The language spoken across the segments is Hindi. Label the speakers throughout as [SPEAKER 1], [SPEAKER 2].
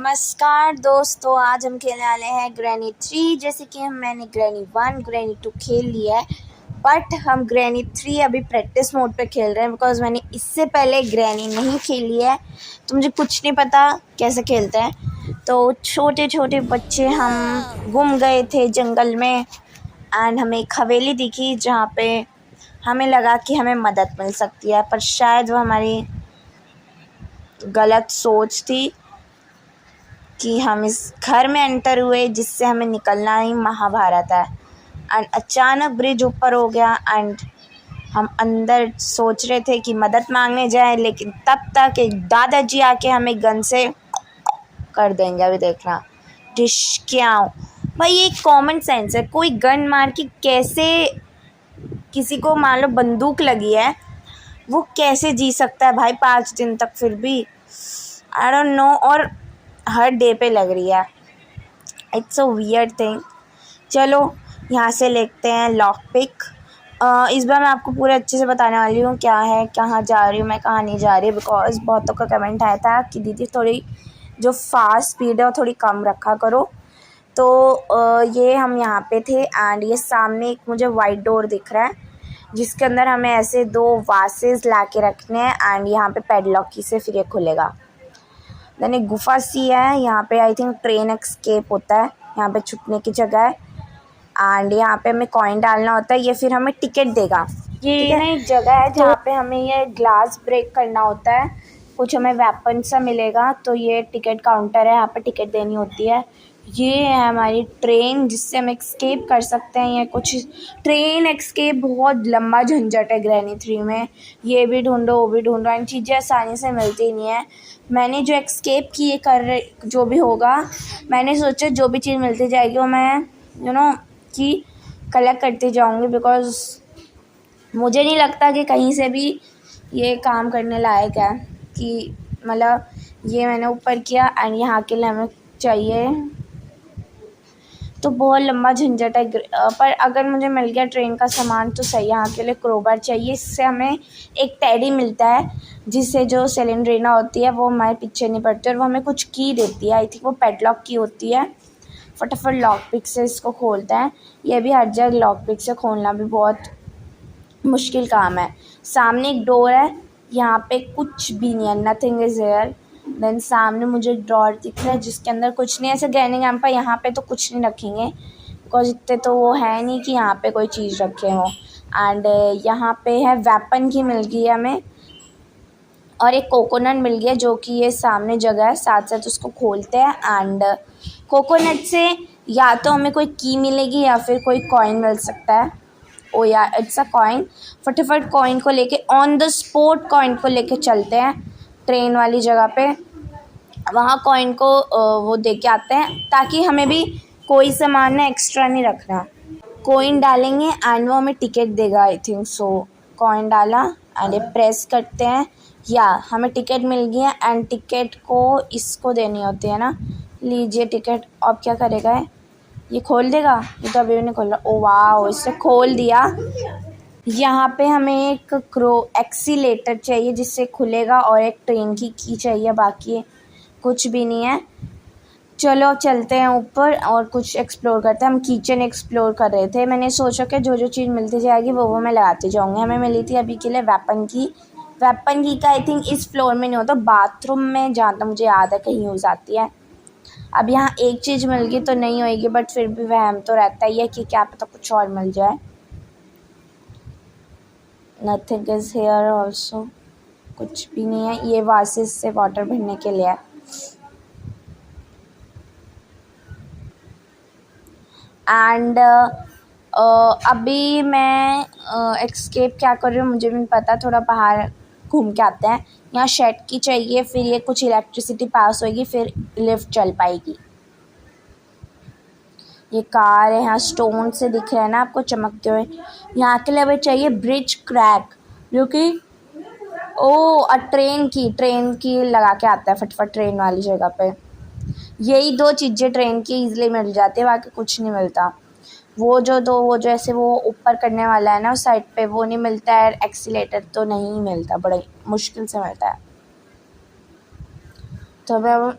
[SPEAKER 1] नमस्कार दोस्तों, आज हम खेलने वाले हैं ग्रैनी 3। जैसे कि मैंने ग्रैनी 1 ग्रैनी 2 खेल लिया है, बट हम ग्रैनी 3 अभी प्रैक्टिस मोड पे खेल रहे हैं बिकॉज मैंने इससे पहले ग्रैनी नहीं खेली है तो मुझे कुछ नहीं पता कैसे खेलते हैं। तो छोटे छोटे बच्चे हम गुम गए थे जंगल में एंड हमें एक हवेली दिखी जहाँ पे हमें लगा कि हमें मदद मिल सकती है, पर शायद वो हमारी गलत सोच थी कि हम इस घर में एंटर हुए जिससे हमें निकलना ही महाभारत है। एंड अचानक ब्रिज ऊपर हो गया एंड हम अंदर सोच रहे थे कि मदद मांगने जाए, लेकिन तब तक एक दादाजी आके हमें गन से कर देंगे। अभी देखना डिश क्या भाई, ये कॉमन सेंस है। कोई गन मार के कैसे किसी को, मान लो बंदूक लगी है, वो कैसे जी सकता है भाई 5 दिन तक? फिर भी आई डोंट नो, और हर डे पे लग रही है। It's a weird thing. चलो यहाँ से लेते हैं लॉक पिक। इस बार मैं आपको पूरे अच्छे से बताने वाली हूँ क्या है, कहाँ जा रही हूँ मैं, कहाँ नहीं जा रही, बिकॉज बहुतों का कमेंट आया था कि दीदी थोड़ी जो फास्ट स्पीड है वो थोड़ी कम रखा करो। तो ये हम यहाँ पे थे एंड ये सामने एक मुझे वाइट डोर दिख रहा है जिसके अंदर हमें ऐसे 2 वासेस ला के रखने हैं एंड यहाँ पे पैडलॉक की से फिर ये खुलेगा। देन एक गुफा सी है, यहाँ पे आई थिंक ट्रेन एस्केप होता है, यहाँ पे छुपने की जगह है एंड यहाँ पे हमें कॉइन डालना होता है, ये फिर हमें टिकट देगा। ये ना एक जगह है जहाँ पे हमें ये ग्लास ब्रेक करना होता है, कुछ हमें वेपन सा मिलेगा, तो ये टिकट काउंटर है, यहाँ पे टिकट देनी होती है। ये है हमारी ट्रेन जिससे हम एस्केप कर सकते हैं। ये कुछ ट्रेन एस्केप बहुत लंबा झंझट है ग्रैनी 3 में, ये भी ढूंढो वो भी ढूंढो एंड चीज़ें आसानी से मिलती नहीं है। मैंने जो एस्केप की ये कर जो भी होगा, मैंने सोचा जो भी चीज़ मिलती जाएगी वो मैं कि कलेक्ट करती जाऊंगी, बिकॉज मुझे नहीं लगता कि कहीं से भी ये काम करने लायक है कि मतलब ये मैंने ऊपर किया एंड यहाँ के लिए हमें चाहिए, तो बहुत लंबा झंझट है। पर अगर मुझे मिल गया ट्रेन का सामान तो सही। यहाँ के लिए क्रोबार चाहिए, इससे हमें एक टेडी मिलता है जिससे जो सिलेंड्रीना होती है वो हमारे पीछे नहीं पड़ती और वो हमें कुछ की देती है। आई थिंक वो पेडलॉक की होती है। फटाफट लॉक पिक से इसको खोलते हैं। ये भी हर जगह लॉक पिक से खोलना भी बहुत मुश्किल काम है। सामने एक डोर है, यहाँ पे कुछ भी नहीं है, नथिंग इज़ हेयर। देन सामने मुझे ड्रॉर दिख रहा है जिसके अंदर कुछ नहीं है। ऐसे ग्रैनी एम्प पर यहाँ पे तो कुछ नहीं रखेंगे बिकॉज इतने तो वो है नहीं कि यहाँ पे कोई चीज़ रखे हो। एंड यहाँ पे है वेपन की मिल गई है हमें, और एक कोकोनट मिल गया जो कि ये सामने जगह है। साथ साथ उसको खोलते हैं एंड कोकोनट से या तो हमें कोई की मिलेगी या फिर कोई कॉइन मिल सकता है। ओ या इट्स अ कॉइन। फटाफट कॉइन को लेके ऑन द स्पॉट कॉइन को लेके चलते हैं ट्रेन वाली जगह पे। वहाँ कॉइन को वो दे के आते हैं ताकि हमें भी कोई सामान ना एक्स्ट्रा नहीं रखना। कॉइन डालेंगे एंड वो हमें टिकट देगा। I think so. कॉइन डाला एंड प्रेस करते हैं, या हमें टिकट मिल गई है एंड टिकट को इसको देनी होती है ना। लीजिए टिकट। अब क्या करेगा ये खोल देगा? ये तो अभी नहीं खोल रहा। ओ वाह, इसने खोल दिया। यहाँ पे हमें एक एक्सीलेटर चाहिए जिससे खुलेगा और एक ट्रेन की चाहिए, बाकी कुछ भी नहीं है। चलो चलते हैं ऊपर और कुछ एक्सप्लोर करते हैं। हम किचन एक्सप्लोर कर रहे थे। मैंने सोचा कि जो जो चीज़ मिलती जाएगी वो मैं लगाती जाऊँगी। हमें मिली थी अभी के लिए वेपन की का आई थिंक इस फ्लोर में नहीं होता, बाथरूम में जहाँ तक मुझे याद है कहीं यूज़ आती है। अब यहाँ एक चीज़ मिल गई तो नहीं होएगी, बट फिर भी वहम तो रहता ही है कि क्या पता कुछ और मिल जाए। नथिंग इज़ हेयर ऑल्सो, कुछ भी नहीं है। ये वासेस से वाटर भरने के लिए है। एंड अभी मैं एस्केप क्या कर रही हूँ मुझे भी नहीं पता। थोड़ा बाहर घूम के आते हैं। यहाँ शेड की चाहिए, फिर ये कुछ इलेक्ट्रिसिटी पास होगी, फिर लिफ्ट चल पाएगी। ये कार है, यहाँ स्टोन से दिख रहे हैं ना आपको चमकते हुए। यहाँ के लिए अभी चाहिए ब्रिज क्रैक, जो कि ट्रेन की लगा के आता है फटफट ट्रेन वाली जगह पे। यही 2 चीज़ें ट्रेन की ईजिली मिल जाती है, बाकी कुछ नहीं मिलता। वो जो ऐसे वो ऊपर करने वाला है ना उस साइड पे, वो नहीं मिलता है। एक्सीलेटर तो नहीं मिलता, बड़े मुश्किल से मिलता है। तो अब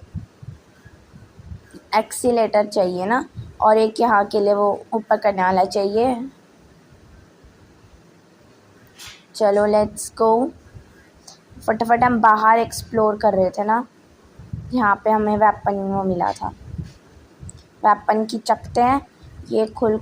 [SPEAKER 1] एक्सीलेटर चाहिए ना, और एक यहाँ के लिए वो ऊपर करने वाला चाहिए। चलो लेट्स गो। फटाफट हम बाहर एक्सप्लोर कर रहे थे ना, यहाँ पे हमें वेपन वो मिला था, वेपन की चकते हैं ये खुल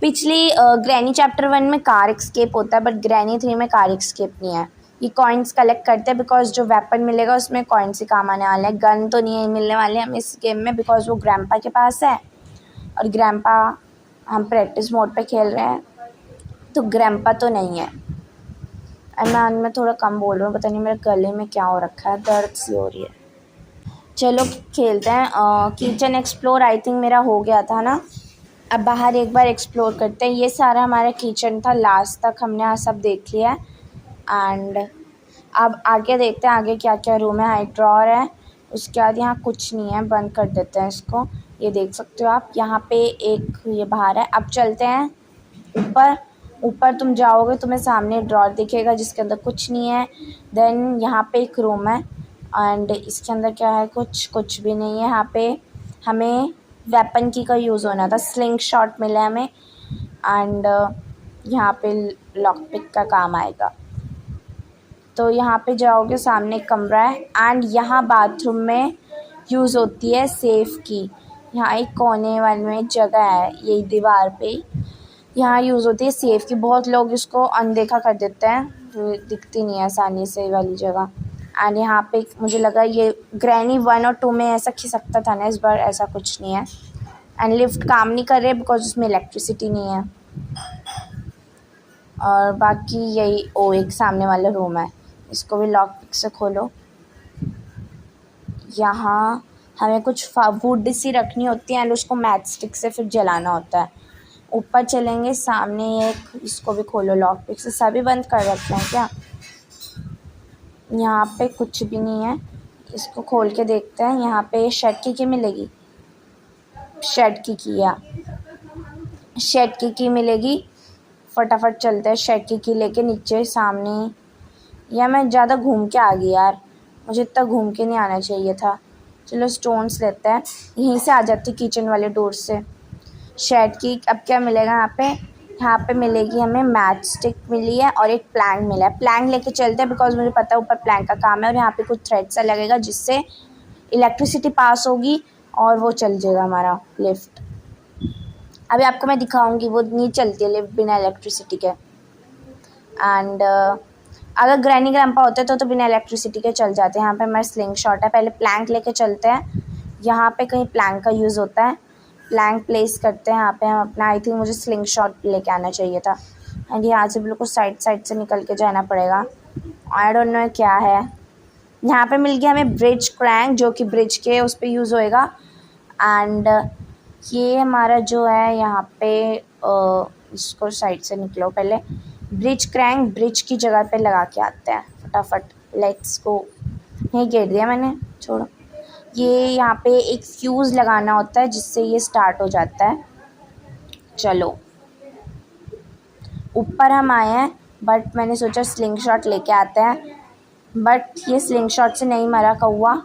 [SPEAKER 1] पिछली ग्रैनी चैप्टर 1 में कार एस्केप होता है, बट ग्रैनी 3 में कार एस्केप नहीं है। ये कॉइन्स कलेक्ट करते हैं बिकॉज जो वेपन मिलेगा उसमें कॉइन्स ही काम आने वाले हैं। गन तो नहीं मिलने वाले हमें इस गेम में बिकॉज वो ग्रैंपा के पास है, और ग्रैंपा हम प्रैक्टिस मोड पे खेल रहे हैं तो ग्रैंपा तो नहीं है। मैं थोड़ा कम बोल रहा हूँ, पता नहीं मेरे गले में क्या हो रखा है, दर्द सी हो रही है। चलो खेलते हैं। किचन एक्सप्लोर आई थिंक मेरा हो गया था ना। अब बाहर एक बार एक्सप्लोर करते हैं। ये सारा हमारा किचन था, लास्ट तक हमने यहाँ सब देख लिया है। एंड अब आगे देखते हैं आगे क्या क्या रूम है। हाई ड्रॉर है, उसके बाद यहाँ कुछ नहीं है, बंद कर देते हैं इसको। ये देख सकते हो आप, यहाँ पे एक ये बाहर है। अब चलते हैं ऊपर। ऊपर तुम जाओगे तुम्हें सामने ड्रॉर दिखेगा जिसके अंदर कुछ नहीं है। देन यहाँ पे एक रूम है एंड इसके अंदर क्या है, कुछ भी नहीं है। यहाँ पे हमें वेपन की का यूज़ होना था, स्लिंग शॉट मिला है हमें। एंड यहाँ पे लॉक पिक का काम आएगा। तो यहाँ पे जाओगे सामने कमरा है एंड यहाँ बाथरूम में यूज़ होती है सेफ की। यहाँ एक कोने वाले में जगह है, यही दीवार पे यहाँ यूज़ होती है सेफ की। बहुत लोग इसको अनदेखा कर देते हैं, दिखती नहीं है आसानी से वाली जगह। एंड यहाँ पे मुझे लगा ये ग्रैनी 1 और 2 में ऐसा खिसकता था ना, इस बार ऐसा कुछ नहीं है। एंड लिफ्ट काम नहीं कर रहे बिकॉज उसमें इलेक्ट्रिसिटी नहीं है। और बाकी यही एक सामने वाला रूम है, इसको भी लॉक पिक से खोलो। यहाँ हमें कुछ वुड सी रखनी होती है एंड उसको मैच स्टिक से फिर जलाना होता है। ऊपर चलेंगे, सामने एक इसको भी खोलो लॉक पिक से। सभी बंद कर रखे हैं क्या? यहाँ पे कुछ भी नहीं है, इसको खोल के देखते हैं। यहाँ पे शेड की मिलेगी, शेड की मिलेगी। फटाफट चलते हैं शेड की लेके नीचे सामने। या मैं ज़्यादा घूम के आ गई यार, मुझे इतना घूम के नहीं आना चाहिए था। चलो स्टोन्स लेते हैं, यहीं से आ जाती किचन वाले डोर से। शेड की अब क्या मिलेगा यहाँ पे मिलेगी हमें मैच स्टिक मिली है और एक प्लैंक मिला है। प्लैंक लेके चलते हैं बिकॉज मुझे पता है ऊपर प्लैंक का काम है। और यहाँ पे कुछ थ्रेड सा लगेगा जिससे इलेक्ट्रिसिटी पास होगी और वो चल जाएगा हमारा लिफ्ट। अभी आपको मैं दिखाऊंगी, वो नहीं चलती है लिफ्ट बिना इलेक्ट्रिसिटी के। एंड अगर ग्रैनी ग्रैंपा होते तो बिना इलेक्ट्रिसिटी के चल जाते हैं। यहाँ पे हमारा स्लिंग शॉट है, पहले प्लैंक लेके चलते हैं। यहाँ पे कहीं प्लैंक का यूज़ होता है, प्लैंक प्लेस करते हैं यहाँ पे हम अपना। आई थिंक मुझे स्लिंग शॉट लेके आना चाहिए था। एंड यहाँ से बिल्कुल साइड से निकल के जाना पड़ेगा। आई डोंट नो क्या है। यहाँ पे मिल गया हमें ब्रिज क्रैंक, जो कि ब्रिज के उस पर यूज़ होएगा। एंड ये हमारा जो है यहाँ पे इसको साइड से निकलो पहले। ब्रिज क्रैंक ब्रिज की जगह पे लगा के आते हैं फटाफट। Let's go. यहीं गिर दिया मैंने, छोड़ो। ये यहाँ पे एक फ्यूज़ लगाना होता है जिससे ये स्टार्ट हो जाता है। चलो ऊपर हम आए हैं, बट मैंने सोचा स्लिंग शॉट लेके आते हैं। बट ये स्लिंग शॉट से नहीं मरा कौवा,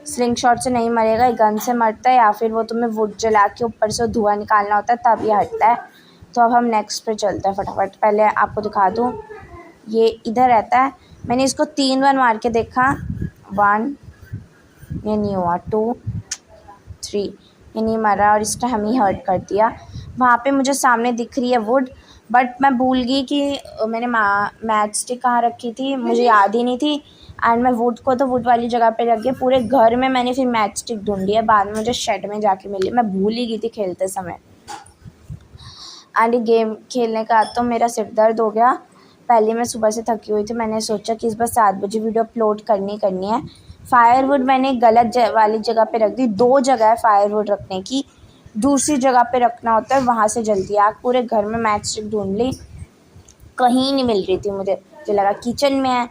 [SPEAKER 1] स्लिंग शॉट से नहीं मरेगा, ये गन से मरता है, या फिर वो तुम्हें वुड जला के ऊपर से धुआं निकालना होता है तब ये हटता है। तो अब हम नेक्स्ट पे चलते हैं फटाफट। पहले आपको दिखा दूँ, ये इधर रहता है। मैंने इसको 3 बार मार के देखा, 1 ये नहीं हुआ, 2 3 ये नहीं मरा और इसने हम ही हर्ट कर दिया। वहाँ पे मुझे सामने दिख रही है वुड, बट मैं भूल गई कि मैंने मैच स्टिक कहाँ रखी थी, मुझे याद ही नहीं थी। एंड मैं वुड को तो वुड वाली जगह पे रख के पूरे घर में मैंने फिर मैच स्टिक ढूंढी है, बाद में मुझे शेड में जाके मिली, मैं भूल ही गई थी खेलते समय। एंड गेम खेलने का तो मेरा सिर दर्द हो गया। पहले मैं सुबह से थकी हुई थी, मैंने सोचा कि इस बार 7 बजे वीडियो अपलोड करनी है। फायरवुड मैंने गलत वाली जगह पे रख दी। 2 जगह है फायरवुड रखने की, दूसरी जगह पे रखना होता है, वहाँ से जल्दी आग। पूरे घर में मैच स्टिक ढूंढ ली, कहीं नहीं मिल रही थी। मुझे लगा किचन में है,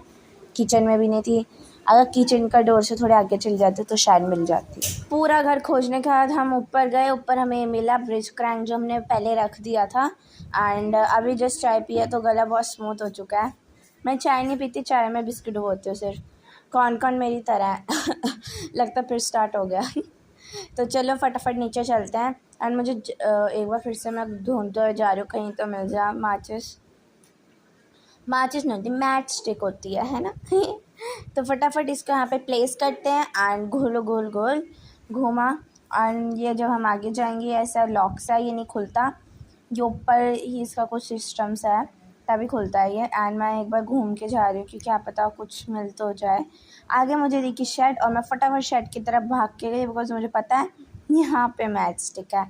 [SPEAKER 1] किचन में भी नहीं थी। अगर किचन का डोर से थोड़े आगे चल जाते तो शायद मिल जाती। पूरा घर खोजने के बाद हम ऊपर गए। ऊपर हमें मिला ब्रिज क्रैंक जो हमने पहले रख दिया था। एंड अभी जस्ट चाय पिया तो गला बहुत स्मूथ हो चुका है। मैं चाय नहीं पीती, चाय में बिस्किट होती हूँ सिर्फ। कौन मेरी तरह है लगता फिर स्टार्ट हो गया तो चलो फटाफट नीचे चलते हैं। एंड मुझे एक बार फिर से मैं ढूंढते जा रही हूँ कहीं तो मिल जाए माचिस। माचिस नहीं होती, मैच स्टिक होती है ना। तो फटाफट इसको यहाँ पे प्लेस करते हैं एंड गोल गोल गोल घूमा। एंड ये जब हम आगे जाएंगे ऐसा लॉक सा ये नहीं खुलता, ये ऊपर ही इसका कुछ सिस्टम सा है तभी खुलता है ये। एंड मैं एक बार घूम के जा रही हूँ कि क्या पता कुछ मिल तो जाए। आगे मुझे दिखी शेड और मैं फटाफट शेड की तरफ भाग के गई बिकॉज मुझे पता है यहाँ पे मैच स्टिक है।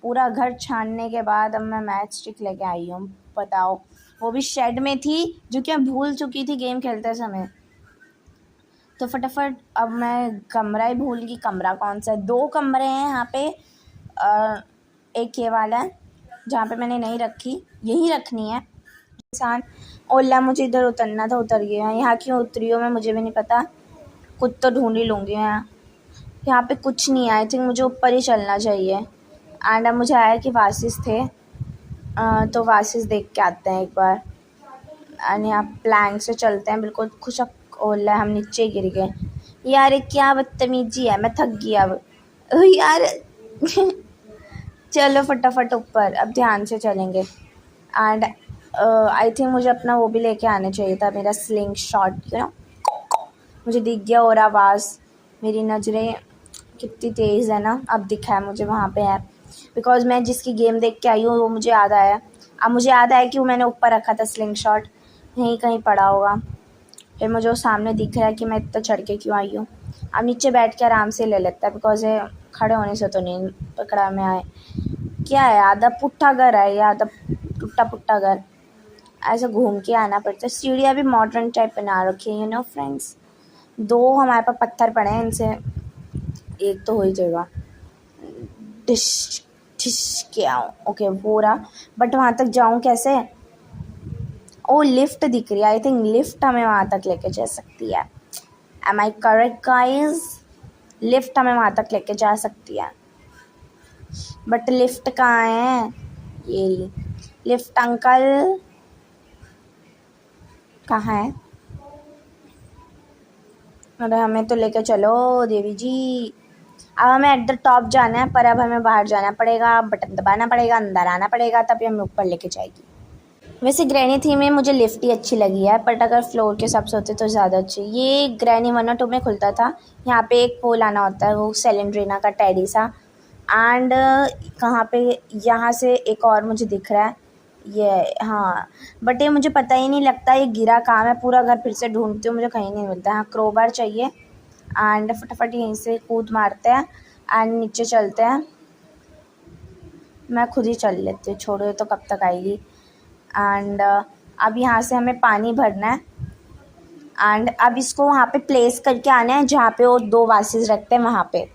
[SPEAKER 1] पूरा घर छानने के बाद अब मैं मैच स्टिक लेके आई हूँ, बताओ वो भी शेड में थी जो कि मैं भूल चुकी थी गेम खेलते समय। तो फटाफट अब मैं कमरा ही भूल गई, कमरा कौन सा है, 2 कमरे हैं यहाँ पे। एक ये वाला है जहाँ पे मैंने नहीं रखी, यही रखनी है। इंसान ओला मुझे इधर उतरना था, उतर गया। यहाँ क्यों उतरी हो मैं मुझे भी नहीं पता, कुछ तो ढूंढ ही लूँगी। यहाँ पे कुछ नहीं है, आई थिंक मुझे ऊपर ही चलना चाहिए। एंड अब मुझे आया कि वासिस थे, तो वासिस देख के आते हैं एक बार। एंड यहाँ प्लैंक से चलते हैं, बिल्कुल खुशक ओला हम नीचे गिर गए। यार क्या बदतमीजी है, मैं थक गई अब यार। चलो फटाफट ऊपर, अब ध्यान से चलेंगे। एंड आई थिंक मुझे अपना वो भी लेके आने चाहिए था, मेरा स्लिंग शॉट मुझे दिख गया और आवाज़, मेरी नज़रें कितनी तेज़ है ना, अब दिखा है मुझे वहाँ पे है। बिकॉज मैं जिसकी गेम देख के आई हूँ वो मुझे याद आया। अब मुझे याद आया कि वो मैंने ऊपर रखा था स्लिंग शॉट, यहीं कहीं पड़ा होगा। फिर मुझे वो सामने दिख रहा है कि मैं इतना चढ़ के क्यों आई हूँ। अब नीचे बैठ के आराम से ले लेता है बिकॉज ये खड़े होने से तो नहीं पकड़ा में आए। क्या है, आधा पुट्ठा घर है या आधा टूटा पुट्टा घर, ऐसे घूम के आना पड़ता है। सीढ़ियाँ भी मॉडर्न टाइप बना रखी है, यू नो फ्रेंड्स। 2 हमारे पास पत्थर पड़े हैं, इनसे एक तो हो ही जाएगा। डिश डिश के आऊँ, ओके वो रहा, बट वहाँ तक जाऊँ कैसे। ओ लिफ्ट दिख रही है, आई थिंक लिफ्ट हमें वहाँ तक लेके जा सकती है। Am I correct guys, lift हमें वहाँ तक लेके जा सकती है, बट लिफ्ट कहाँ है। ये रही लिफ्ट, अंकल कहाँ है। अरे हमें तो लेके चलो देवी जी। अब हमें एट द टॉप जाना है, पर अब हमें बाहर जाना पड़ेगा, बटन दबाना पड़ेगा, अंदर आना पड़ेगा, तभी हमें ऊपर लेके जाएगी। वैसे ग्रैनी थीम में मुझे लिफ्ट ही अच्छी लगी है, बट अगर फ्लोर के हिसाब से होते तो ज़्यादा अच्छी। ये ग्रैनी 1 और 2 में खुलता था, यहाँ पे एक पोल आना होता है, वो सेलेंड्रीना का टेडी सा। एंड कहाँ पे, यहाँ से एक और मुझे दिख रहा है ये, हाँ, बट ये मुझे पता ही नहीं लगता ये गिरा कहाँ है। पूरा घर फिर से ढूंढती हूँ, मुझे कहीं नहीं मिलता। हाँ क्रोबार चाहिए। एंड फटाफट यहीं से कूद मारते हैं एंड नीचे चलते हैं। मैं खुद ही चल लेती हूँ, छोड़ो तो कब तक आएगी। एंड अब यहाँ से हमें पानी भरना है एंड अब इसको वहाँ पे प्लेस करके आना है जहाँ पे वो 2 वासेस रखते हैं, वहाँ पे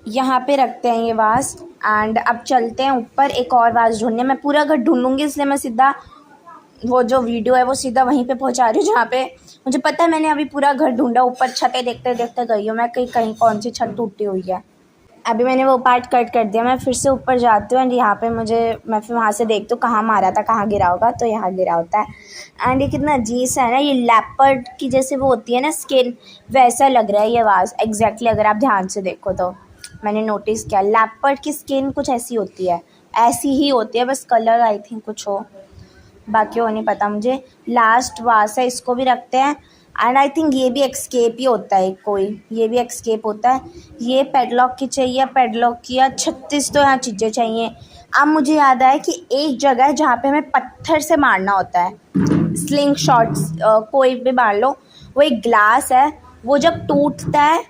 [SPEAKER 1] यहाँ पे रखते हैं ये वास। एंड अब चलते हैं ऊपर एक और वास ढूंढने। मैं पूरा घर ढूंढूंगी, इसलिए मैं सीधा वो जो वीडियो है वो सीधा वहीं पे पहुँचा रही हूँ जहाँ पे मुझे पता है। मैंने अभी पूरा घर ढूंढा, ऊपर छतें देखते देखते गई हूँ मैं, कहीं कहीं कौन सी छत टूटी हुई है। अभी मैंने वो पार्ट कट कर दिया, मैं फिर से ऊपर जाती हूँ एंड यहाँ पे मैं फिर वहाँ से देखती हूँ कहाँ मारा था, कहाँ गिरा होगा, तो यहाँ गिरा होता है। एंड ये कितना अजीब सा है ना, ये लेपर्ड की जैसे वो होती है ना स्किन, वैसा लग रहा है ये आवाज़ एग्जैक्टली। अगर आप ध्यान से देखो तो मैंने नोटिस किया लेपर्ड की स्किन कुछ ऐसी होती है, ऐसी ही होती है, बस कलर आई थिंक कुछ हो, बाकी वो नहीं पता मुझे। लास्ट वास है, इसको भी रखते हैं। एंड आई थिंक ये भी एक्सकेप ही होता है कोई, ये भी एक्सकेप होता है। ये पेडलॉक की चाहिए, पेडलॉक की, या 36 तो यहाँ चीज़ें चाहिए। अब मुझे याद आया कि एक जगह है जहाँ पे हमें पत्थर से मारना होता है, स्लिंग शॉट्स कोई भी मार लो। वो एक ग्लास है, वो जब टूटता है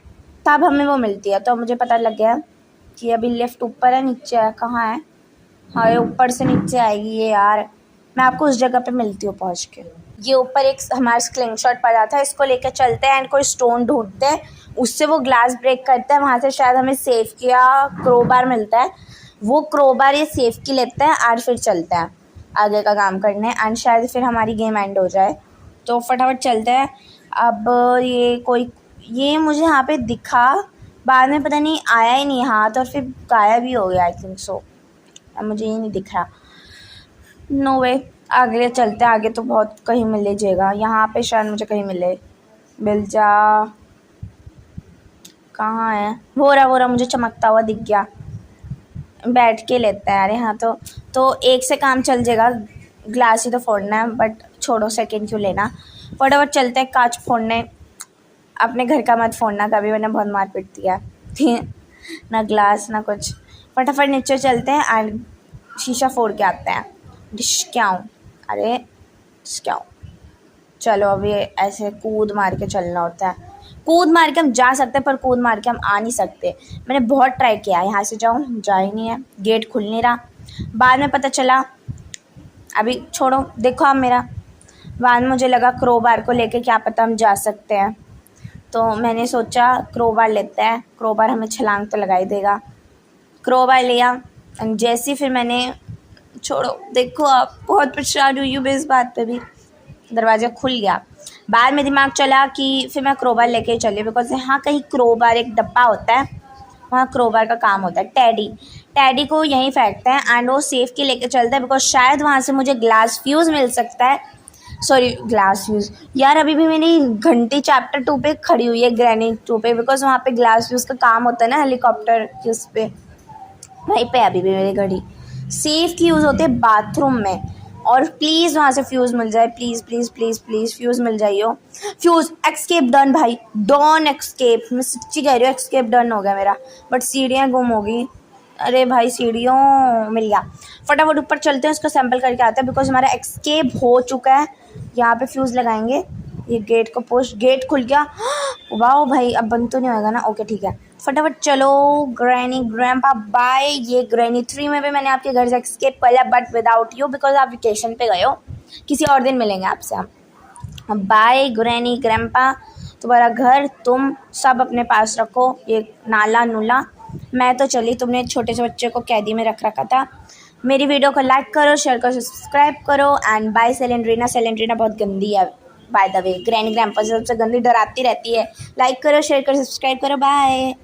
[SPEAKER 1] तब हमें वो मिलती है। तो मुझे पता लग गया कि अभी लिफ्ट ऊपर है, नीचे है, कहाँ है। हाँ ये ऊपर से नीचे आएगी ये यार, मैं आपको उस जगह पे मिलती हूँ पहुँच के। ये ऊपर एक हमारा स्लिंग शॉट पड़ा था, इसको लेकर चलते हैं एंड कोई स्टोन ढूंढते हैं, उससे वो ग्लास ब्रेक करता है, वहाँ से शायद हमें सेफ किया क्रोबार मिलता है। वो क्रोबार ये सेफ की लेते हैं और फिर चलते हैं आगे का काम करने एंड शायद फिर हमारी गेम एंड हो जाए। तो फटाफट चलते हैं। अब ये मुझे यहाँ पे दिखा, बाद में पता नहीं आया ही नहीं हाथ और फिर गायब भी हो गया आई थिंक सो। अब मुझे ये नहीं दिख रहा, नो वे। आगे चलते हैं, आगे तो बहुत कहीं मिल लीजिएगा, यहाँ पे शायद मुझे कहीं मिल जा। कहाँ है? वो रहा मुझे चमकता हुआ दिख गया। बैठ के लेता है। अरे हाँ, तो एक से काम चल जाएगा। ग्लास ही तो फोड़ना है, बट छोड़ो, सेकंड क्यों लेना। फटाफट चलते हैं कांच फोड़ने। अपने घर का मत फोड़ना कभी, वरना बहुत मार पीटती है। ठीक है, ना ग्लास ना कुछ। फटाफट नीचे चलते हैं एंड शीशा फोड़ के आते हैं। डिस्क्याऊँ, अरे डिस्क्याऊँ। चलो अभी ऐसे कूद मार के चलना होता है। कूद मार के हम जा सकते हैं, पर कूद मार के हम आ नहीं सकते। मैंने बहुत ट्राई किया, यहाँ से जाऊँ, जा ही नहीं है, गेट खुल नहीं रहा। बाद में पता चला, अभी छोड़ो, देखो आप मेरा। बाद में मुझे लगा क्रोबार को लेके क्या पता हम जा सकते हैं, तो मैंने सोचा क्रोबार लेते हैं। क्रोबार हमें छलांग तो लगा ही देगा। क्रोबार लिया, जैसे फिर मैंने, छोड़ो, देखो आप, बहुत परेशान हुई हूँ मैं इस बात पे भी। दरवाज़ा खुल गया। बाद में दिमाग चला कि फिर मैं क्रोबार लेके चली, बिकॉज यहाँ कहीं क्रोबार एक डब्बा होता है, वहाँ क्रोबार का काम होता है। टैडी को यहीं फेंकते हैं एंड वो सेफ की लेके चलता है, बिकॉज शायद वहाँ से मुझे ग्लास फ्यूज़ मिल सकता है। सॉरी, ग्लास फ्यूज़ यार, अभी भी मेरी घंटी चैप्टर 2 पे खड़ी हुई है, ग्रैनी 2 पे, बिकॉज वहाँ पे ग्लास फ्यूज़ का काम होता है ना, हेलीकॉप्टर के उस पर, वहीं पे अभी भी मेरी घड़ी। सेफ की यूज़ होती है बाथरूम में, और प्लीज़ वहाँ से फ्यूज़ मिल जाए, please please please please fuse मिल जाइयो। फ्यूज़ एक्सकेप डन भाई, डॉन एक्सकेप, मैं सच्ची कह रही हूँ, एक्सकेप डन हो गया मेरा। बट सीढ़ियाँ गुम हो गई। अरे भाई, सीढ़ियों मिल गया। फटाफट ऊपर चलते हैं, उसका सैंपल करके आते हैं, बिकॉज हमारा एक्सकेप हो चुका है। यहाँ पे फ्यूज़ लगाएंगे। ये गेट को पुश, गेट खुल गया। वाह भाई, अब बंद तो नहीं होएगा ना? ओके ठीक है, फटाफट चलो। Granny grandpa bye. ये ग्रैनी 3 में भी मैंने आपके घर से एस्केप किया, बट विदाउट यू, बिकॉज आप वेकेशन पे गए हो। किसी और दिन मिलेंगे आपसे हम। बाय ग्रैनी ग्रैंपा, तुम्हारा घर तुम सब अपने पास रखो, ये नाला नूला। मैं तो चली, तुमने छोटे से बच्चे को कैदी में रख रखा था। मेरी वीडियो को लाइक करो, शेयर करो, सब्सक्राइब करो एंड बाय सेलेंड्रीना। सेलेंड्रीना बहुत गंदी है by the way, granny grandpa से सबसे गंदी, डराती रहती है। लाइक करो, शेयर करो, सब्सक्राइब करो, बाय।